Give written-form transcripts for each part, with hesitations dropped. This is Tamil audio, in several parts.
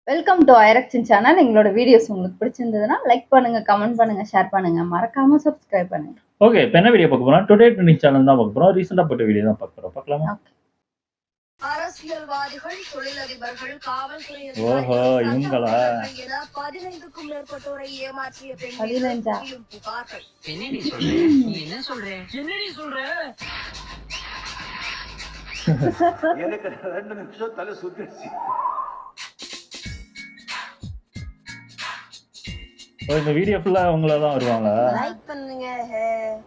வெல்கம் டு ஐரக்ஷன் சேனல். எங்களோட வீடியோஸ் உங்களுக்கு பிடிச்சிருந்ததுன்னா லைக் பண்ணுங்க, கமெண்ட் பண்ணுங்க, ஷேர் பண்ணுங்க, மறக்காம சப்ஸ்கிரைப் பண்ணுங்க. ஓகே, இப்போ என்ன வீடியோ பார்க்க போறோம்? டுடே ட்ரெண்டிங் சேனல் தான் பார்க்க போறோம். ரீசெண்டா போட்ட வீடியோ தான் பார்க்க போறோம். பார்க்கலாமா? அரசியல்வாதிகள், தொழிலதிபர்கள், காவல்துறையினர் இவங்களா 15க்கும் மேற்பட்டோரை ஏமாற்றிய பெண் 15ஆ? புகார்கள். எனக்கு 2 நிமிஷம் தலை சுத்திடுச்சு. இந்த வீடியோ ஃபுல்லா அவங்கள தான் வருவாங்க. லைக் பண்ணுங்க,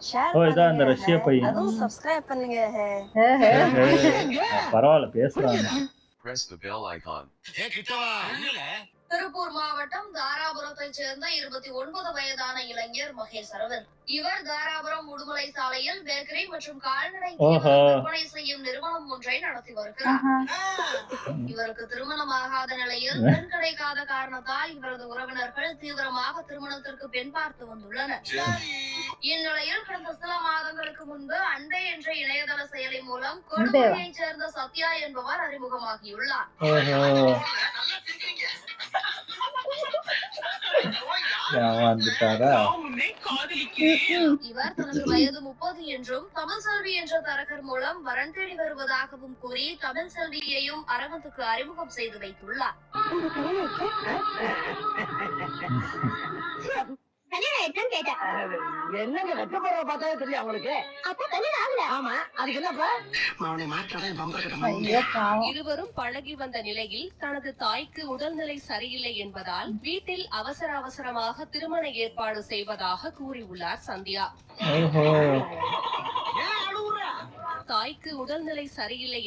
ஷேர் இதான் இந்த ரஷ்ய பையன். அதுவும் சப்ஸ்கிரைப் பண்ணுங்க. பரவாயில்ல, பேசுறாங்க. Press the bell icon. Tiruppur மாவட்டம் தாராபுரத்தைச் சேர்ந்த 29 வயதான இளைஞர் மகேஷ் அரவிந்த். இவர் தாராபுரம் உடுமலை சாலையில் பேக்கரி மற்றும் கால்நடை விற்பனை செய்யும் நிறுவனம் ஒன்றை நடத்தி வருகிறார். இவருக்கு திருமணமாகாத நிலையில் பெண் கிடைக்காத காரணத்தால் இவரது உறவினர்கள் தீவிரமாக திருமணத்திற்கு பெண் பார்த்து வந்துள்ளனர். இந்நிலையில் கடந்த சில மாதங்களுக்கு முன்பு அண்டை என்ற இணையதள செயலி மூலம் கொடுமுடியைச் சேர்ந்த சத்யா என்பவர் அறிமுகமாகியுள்ளார். இவர் தனது வயது 30 என்றும் தமிழ் செல்வி என்ற தரகர் மூலம் வரன் தேடி வருவதாகவும் கூறி தமிழ் செல்வியையும் அரவிந்துக்கு அறிமுகம் செய்து வைத்துள்ளார். என்னங்க வெட்டப்படுற பார்த்தாவே தெரியும் அவங்களுக்கு. ஆமா, அதுக்கு என்னப்பா? இருவரும் பழகி வந்த நிலையில் தனது தாய்க்கு உடல்நிலை சரியில்லை என்பதால் வீட்டில் அவசரமாக திருமண ஏற்பாடு செய்வதாக கூறியுள்ளார் சந்தியா. தாய்க்கு உடல்நிலை சரியில்லை.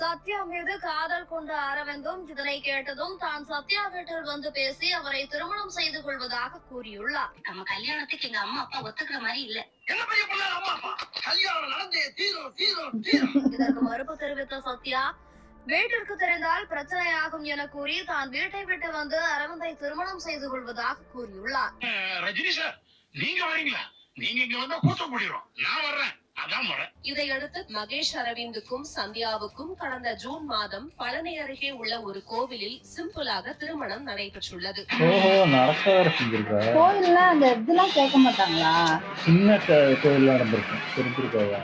சத்யா மீது காதல் கொண்ட அரவிந்தும் இதனை கேட்டதும் தான் சத்யா வீட்டில் வந்து பேசி அவரை திருமணம் செய்து கொள்வதாக கூறியுள்ளார். நம்ம கல்யாணத்துக்கு எங்க அம்மா அப்பா ஒத்துக்கிற மாதிரி இல்ல. இதற்கு மறுப்பு தெரிவித்த சத்யா, வீட்டிற்கு தெரிந்தால் பிரச்சனையாகும் என கூறி தான் வீட்டை விட்டு வந்து அரவிந்தை திருமணம் செய்து கொள்வதாக கூறியுள்ளார். ரஜினி சார், நீங்க வரீங்களா? நீங்க இங்க வந்தா கூட்டம் கூடிரும். நான் வர்றேன். இதையடுத்து மகேஷ் அரவிந்துக்கும் சந்தியாவுக்கும் கடந்த ஜூன் மாதம் பழனி அருகே உள்ள ஒரு கோவிலில் சிம்பிளாக திருமணம் நடைபெற்றுள்ளது. கோயில்ல அந்த இதெல்லாம் கேட்க மாட்டாங்களா? சின்ன கோயில் நடந்திருக்கும், தெரிஞ்சிருக்கா?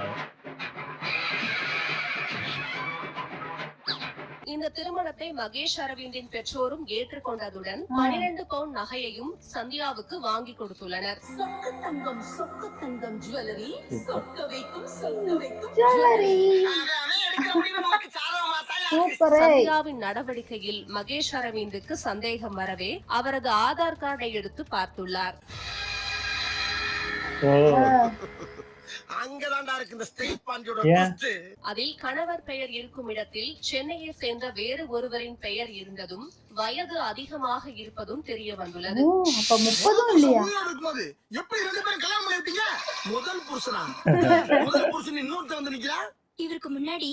இந்த திருமணத்தை மகேஷ் அரவிந்தின் பெற்றோரும் ஏற்றுக்கொண்டதுடன் 12 பவுன் நகையையும் சந்தியாவுக்கு வாங்கி கொடுத்துள்ளனர். சந்தியாவின் நடவடிக்கையில் மகேஷ் அரவிந்துக்கு சந்தேகம் வரவே அவரது ஆதார் கார்டை எடுத்து பார்த்துள்ளார். அதில் கணவர் பெயர் இருக்கும் இடத்தில் சென்னையை சேர்ந்த வேறு ஒருவரின் பெயர் இருந்ததும் வயது அதிகமாக இருப்பதும் தெரிய வந்துள்ளது. இவருக்கு முன்னாடி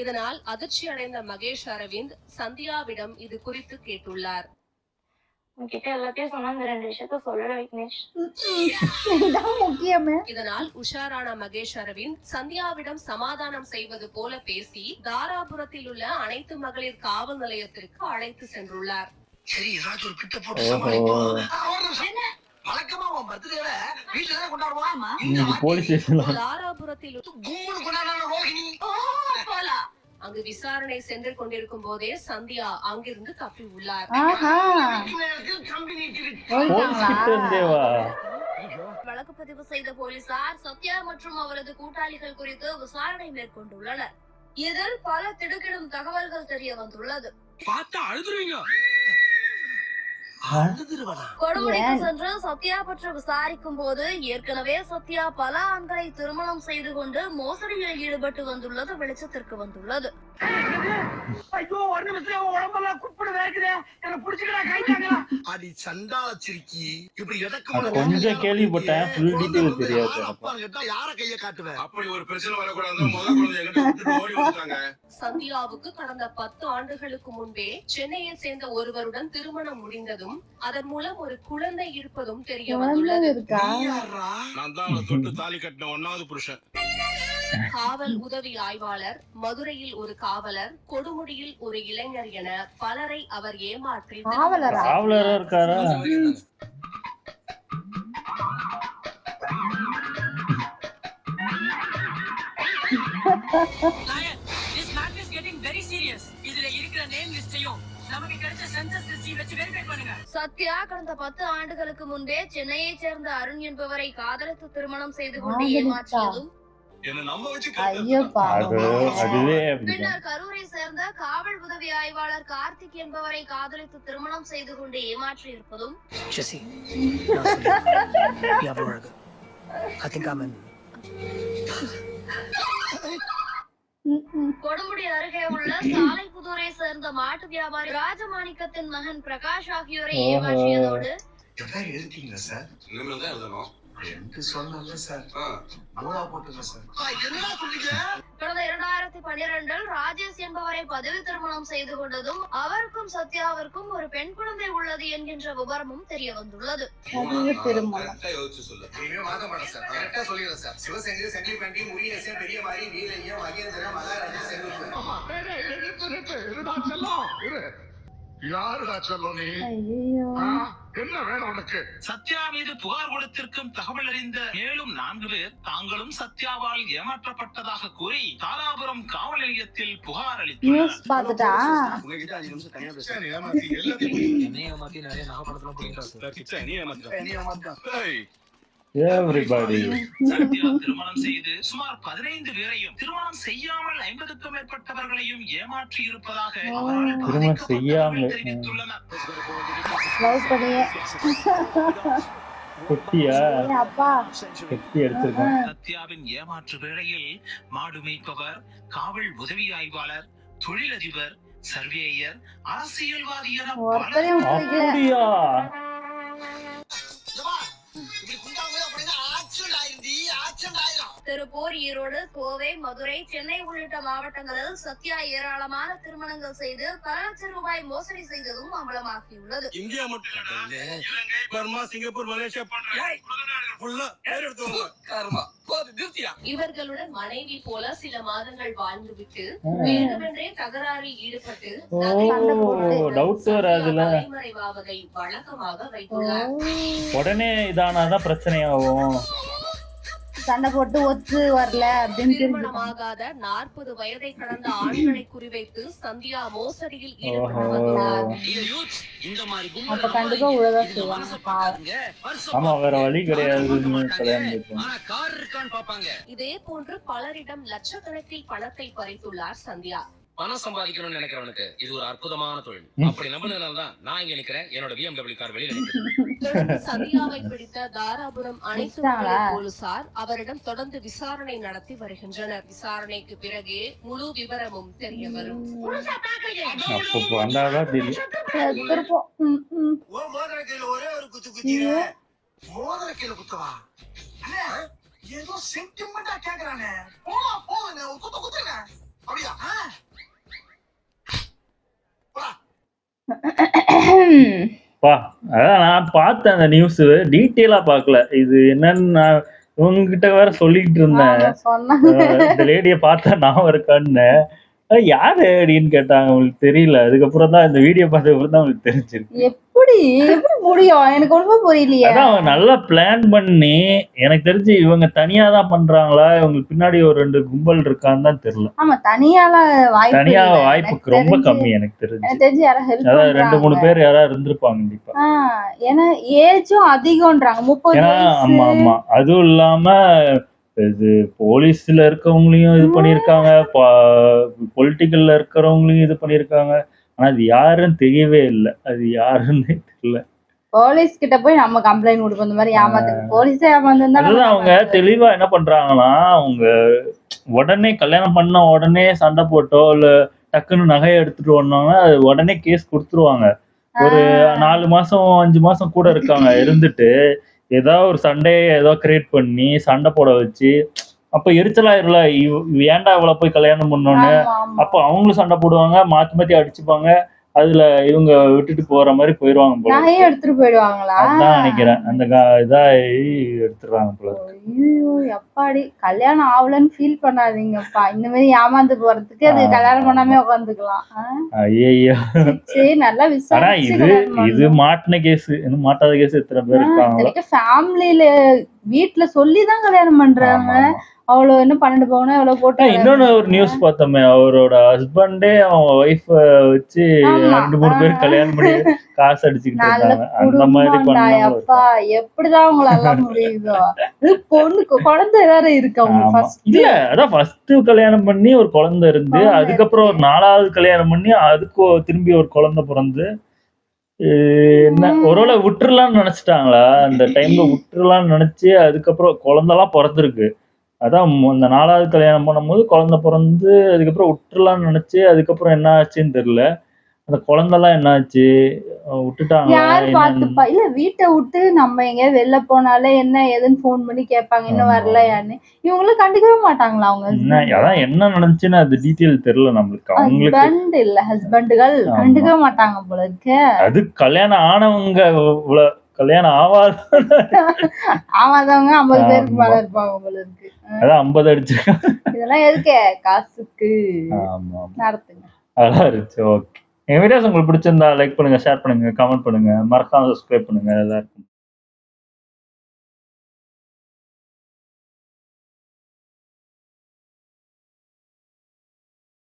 இதனால் அதிர்ச்சி அடைந்த மகேஷ் அரவிந்த் சந்தியாவிடம் இது குறித்து கேட்டுள்ளார். எல்லாத்தையும் சொன்னா இந்த 2 விஷயத்த சொல்லல விக்னேஷ். இதனால் உஷாரான மகேஷ் அரவிந்த் சந்தியாவிடம் சமாதானம் செய்வது போல பேசி தாராபுரத்தில் உள்ள அனைத்து மகளிர் காவல் நிலையத்திற்கு அழைத்து சென்றுள்ளார். தாராபுரத்தில் அங்கு விசாரணை சென்று கொண்டிருக்கும் போதே சந்தியா அங்கிருந்து தப்பி உள்ளார். வழக்கு பதிவு செய்த போலீசார் சத்யா மற்றும் அவரது கூட்டாளிகள் குறித்து விசாரணை மேற்கொண்டுள்ளனர். இதில் பல திடுக்கிடும் தகவல்கள் தெரிய வந்துள்ளது. கொடுமுடிக்கு சென்று சத்யா பற்றி விசாரிக்கும் போது ஏற்கனவே சத்யா பல ஆண்களை திருமணம் செய்து கொண்டு மோசடியில் ஈடுபட்டு வந்துள்ளது வெளிச்சத்திற்கு வந்துள்ளது. கொஞ்சம் கேள்விப்பட்டேன், ஃபுல் டீடைல் தெரியாது. சந்தியாவுக்கு கடந்த 10 ஆண்டுகளுக்கு முன்பே சென்னையை சேர்ந்த ஒருவருடன் திருமணம் முடிந்ததும் இருப்பதும் அதன் மூலம் ஒரு குழந்தை இருப்பதும் தெரிய குழந்தை வந்துள்ளது. இருக்கா? நான் தான் அவளை தொட்டு தாலி கட்டின 1வது புருஷன். காவல் உதவி ஆய்வாளர், மதுரையில் ஒரு காவலர், கொடுமுடியில் ஒரு இளைஞர் என பலரை அவர் ஏமாற்றி காவலரா? காவலரா இருக்காரா? This matter is getting very serious. இதுல இருக்கிற நேம் லிஸ்டையும் நமக்கு கிடைச்ச சென்சஸ் லிஸ்டையும் வச்சு வெரிஃபை பண்ணுங்க. சத்யா கடந்த 10 ஆண்டுகளுக்கு முன்பே சென்னையைச் சேர்ந்த அருண் என்பவரை காதலித்து திருமணம் செய்து கொண்டு ஏமாற்றியதும், என்ன நம்ப வச்சு ஐயோப்பா. அதுவே அப்படிதான். பின்னர் கரூரை சேர்ந்த காவல் உதவி ஆய்வாளர் கார்த்திக் என்பவரை காதலித்து திருமணம் செய்து கொண்டு ஏமாற்றி இருப்பதும், ஜெசி I think I'm in. Kodumudi அருகே உள்ள சாலைப்புதூரை சேர்ந்த மாட்டு வியாபாரி ராஜமாணிக்கத்தின் மகன் பிரகாஷ் ஆகியோரை ஏமாற்றியதோடு எழுதிட்டீங்களா சார்? இனிமேல் தான் எழுதணும். எனக்கு சொன்னல சார். மூளா போட்டுங்க சார். என்னடா சொல்றீங்க? கடந்த 2012 ராஜேஷ் என்பவரை பதவி திருமணம் செய்து கொண்டதும், அவருக்கும் சத்யாவிற்கும் ஒரு பெண் குழந்தை உள்ளது என்கின்ற விவரமும் தெரிய வந்துள்ளது. பதவி திருமணம். கரெக்டா யோசிச்சு சொல்லு. இனிமே மாத்த மாட்டேன் சார். கரெக்டா சொல்லிடுறேன் சார். சிவசேனை சென்ட்ரல் பேங்கிங் முரியேசே பெரிய மாதிரி வீரையா மகேந்திர மகாராஜா செல்வம். யாருடா சொல்லும் நீ? ஐயோ. என்ன வேணும் உனக்கு? சத்யா மீது புகார் கொடுத்திருக்கும் தகவல் அறிந்த மேலும் 4 பேர் தாங்களும் சத்யாவால் ஏமாற்றப்பட்டதாக கூறி தாராபுரம் காவல் நிலையத்தில் புகார் அளித்தனர். நியூஸ் பார்த்துட்டா? உங்ககிட்ட 5 நிமிஷம் தனியா பேச. நீ ஏமாத்தி எல்லாத்தையும் நீ ஏமாத்தி நிறைய நகப்படத்துல போயிட்டா. நீ ஏமாத்தி. Everybody. சத்யா திருமணம் செய்து சுமார் 15 பேரையும் திருமணம் செய்யாமல் 50க்கும் மேற்பட்டவர்களையும் ஏமாற்றி இருப்பதாக அவர்கள் திருமணம் செய்யாமல் தெரிவித்துள்ளனர். லவ் பண்ணியே. குட்டியா? அப்பா. குட்டி எடுத்திருக்கேன். சத்யாவின் ஏமாற்று வேளையில் மாடு மேய்ப்பவர், காவல் உதவி ஆய்வாளர், தொழிலதிபர், சர்வேயர், அரசியல்வாதி என ஒருத்தரையும் அப்படியா? திருப்பூர், ஈரோடு, கோவை, மதுரை, சென்னை உள்ளிட்ட மாவட்டங்களில் சத்யா ஏராளமான திருமணங்கள் செய்து பல லட்சம் ரூபாய் மோசடி செய்ததும் அம்பலமாகியுள்ளது. இந்தியா மட்டும் பர்மா, சிங்கப்பூர், மலேசியா இவர்களுடன் மனைவி போல சில மாதங்கள் வாழ்ந்துவிட்டு வேண்டுமென்றே தகராறில் ஈடுபட்டு டவுட் வராதுல. தலைமறைவாவதை வழக்கமாக வைத்துள்ளார். உடனே இதானாதான் பிரச்சனையாகும். சண்டை போட்டு ஒத்து வரல அப்படின்னு திருமணமாகாத 40 வயதை கடந்த ஆண்களை குறிவைத்து சந்தியா மோசடியில் ஈடுபட்டு வந்துள்ளார். அப்ப கண்டிப்பா உழதான் செய்வாங்க. ஆமா, வேற வழி கிடையாது. இதே போன்று பலரிடம் லட்சக்கணக்கில் பணத்தை பறித்துள்ளார் சந்தியா. பணம் சம்பாதிக்கணும்னு நினைக்கிறவனுக்கு இது ஒரு அற்புதமான தொழில். அப்படி நம்பினதுனாலதான் நான் இங்க நிக்கிறேன். என்னோட BMW கார் வெளியில நிக்குது. சந்தியாவை பிடித்த தாராபுரம் அனைத்து போலீசார் அவரிடம் தொடர்ந்து விசாரணை நடத்தி வருகின்றனர். விசாரணைக்கு பிறகே முழு விவரமும் தெரிய வரும். ஒரே ஒரு குத்து குத்திய மோதிர கீழ குத்தவா? ஏதோ சென்டிமெண்டா கேக்குறானே. போங்க குத்து குத்துங்க. அப்படியா? அதான் நான் பார்த்தேன் அந்த நியூஸ், டீட்டெயிலா பார்க்கல. இது என்னன்னு நான் உங்ககிட்ட வேற சொல்லிட்டு இருந்தேன். இந்த லேடிய பார்த்தா நான் இருக்கான்னு. யாரு அப்படின்னு கேட்டாங்க. உங்களுக்கு தெரியல. அதுக்கப்புறம் தான் இந்த வீடியோ பார்த்ததுக்கப்புறம் தான் உங்களுக்கு தெரிஞ்சிருக்கு. எப்படி முடியும்? எனக்கு ஒண்ணுமே புரியலையே. அதான் அவங்க நல்லா பிளான் பண்ணி, எனக்கு தெரிஞ்சு இவங்க தனியா தான் பண்றாங்களா, இவங்களுக்கு பின்னாடி ஒரு 2 கும்பல் இருக்கான்னு தான் தெரியல. ஆமா, தனியா வாய்ப்புக்கு ரொம்ப கம்மி எனக்கு தெரிஞ்சு. யாராவது ஹெல்ப் அதாவது 2-3 பேர் யாராவது இருந்திருப்பாங்க கண்டிப்பா. ஏன்னா ஏஜும் அதிகம்ன்றாங்க, 30 வயசு. ஆமா ஆமா. அதுவும் இல்லாம இது போலீஸ்ல இருக்கவங்களையும் இது பண்ணிருக்காங்க, பொலிட்டிக்கல்ல இருக்கிறவங்களையும் இது பண்ணிருக்காங்க. ஆனா அது யாருன்னு தெரியவே இல்லை. அது யாருன்னு தெரியல. போலீஸ் கிட்ட போய் நம்ம கம்ப்ளைண்ட் கொடுப்போம். இந்த மாதிரி ஏமாத்து போலீஸே ஏமாந்துருந்தா அவங்க தெளிவா என்ன பண்றாங்கன்னா, அவங்க உடனே கல்யாணம் பண்ண உடனே சண்டை போட்டோ இல்ல டக்குன்னு நகையை எடுத்துட்டு வந்தாங்கன்னா அது உடனே கேஸ் கொடுத்துருவாங்க. ஒரு 4 மாசம் 5 மாசம் கூட இருக்காங்க. இருந்துட்டு ஏதாவது ஒரு சண்டையை ஏதோ கிரியேட் பண்ணி சண்டை போட வச்சு, அப்ப எரிச்சலாயிருல ஏன்டா இவ்வளவு போய் கல்யாணம் பண்ணோன்னு. அப்ப அவங்களும் சண்டை போடுவாங்க, மாத்தி மாத்தி அடிச்சுப்பாங்க. அதுல இவங்க விட்டுட்டு போற மாதிரி போயிருவாங்க போல இருக்கு. நகையும் எடுத்துட்டு போயிடுவாங்களா? அதான் நினைக்கிறேன். அந்த இதாகி எடுத்துடுறாங்க போல இருக்கு. ஐயோ எப்பாடி, கல்யாணம் ஆகலன்னு ஃபீல் பண்ணாதீங்கப்பா. இந்த மாதிரி ஏமாந்து போறதுக்கு அது கல்யாணம் பண்ணாமே உட்காந்துக்கலாம். ஐயோ, சரி நல்லா ஆனா விசாரிச்சு இது இது மாட்டின கேஸ், இன்னும் மாட்டாத கேஸ் எத்தனை பேர் இருக்காங்களோ. ஃபேமிலியில வீட்டுல சொல்லிதான் கல்யாணம் பண்றாங்க. அவ்வளவு என்ன 12 பவுனா எவ்வளவு போட்டு. இன்னொன்னு ஒரு நியூஸ் பார்த்தோமே, அவரோட ஹஸ்பண்டே அவங்க ஒய்ஃப் வச்சு 2-3 பேர் கல்யாணம் பண்ணி காசு அடிச்சுக்கிட்டு இருக்காங்க. அந்த மாதிரி பண்ணாங்கப்பா. எப்படிதான் உங்களால முடியுதோ? பொண்ணுக்கு குழந்தை வேற இருக்கு அவங்க. இல்ல அதான் ஃபர்ஸ்ட் கல்யாணம் பண்ணி ஒரு குழந்தை இருந்து, அதுக்கப்புறம் ஒரு 4வது கல்யாணம் பண்ணி அதுக்கு திரும்பி ஒரு குழந்தை பிறந்து, என்ன ஒருவேளை விட்டுறலாம்னு நினைச்சிட்டாங்களா? அந்த டைம்ல விட்டுறலாம்னு நினைச்சு அதுக்கப்புறம் குழந்தைலாம் பிறந்திருக்கு. அதான் இந்த 4வது கல்யாணம் பண்ணும்போது குழந்தை பிறந்து அதுக்கப்புறம் விட்டுறலாம்னு நினைச்சு அதுக்கப்புறம் என்ன ஆச்சுன்னு தெரியல. அந்த குழந்தைலாம் என்ன ஆச்சு, விட்டுட்டாங்க. யாரு பாத்துப்பா? இல்ல வீட்டை விட்டு நம்ம எங்கேயாவது வெளில போனாலே என்ன ஏதுன்னு போன் பண்ணி கேட்பாங்க, இன்னும் வரலையான்னு. இவங்களும் கண்டுக்கவே மாட்டாங்களா? அவங்க அதான் என்ன நடந்துச்சுன்னு அது டீட்டெயில் தெரியல நம்மளுக்கு. அவங்களுக்கு ஹஸ்பண்ட் இல்ல ஹஸ்பண்டுகள் கண்டுக்கவே மாட்டாங்க போல இருக்கு. அது கல்யாணம் ஆனவங்க, கல்யாணம் ஆவாதவங்க 50 பேருக்கு மேல இருப்பாங்க போல இருக்கு. அதான் 50 அடிச்சிருக்காங்க. இதெல்லாம் எதுக்கு? காசுக்கு நடத்துங்க. அதான் இருந்துச்சு. ஓகே, எங்க வீடியோஸ் உங்களுக்கு பிடிச்சிருந்தா லைக் பண்ணுங்க, ஷேர் பண்ணுங்க, கமெண்ட் பண்ணுங்க, மறக்காம சப்ஸ்கிரைப் பண்ணுங்க. எல்லாருக்கும்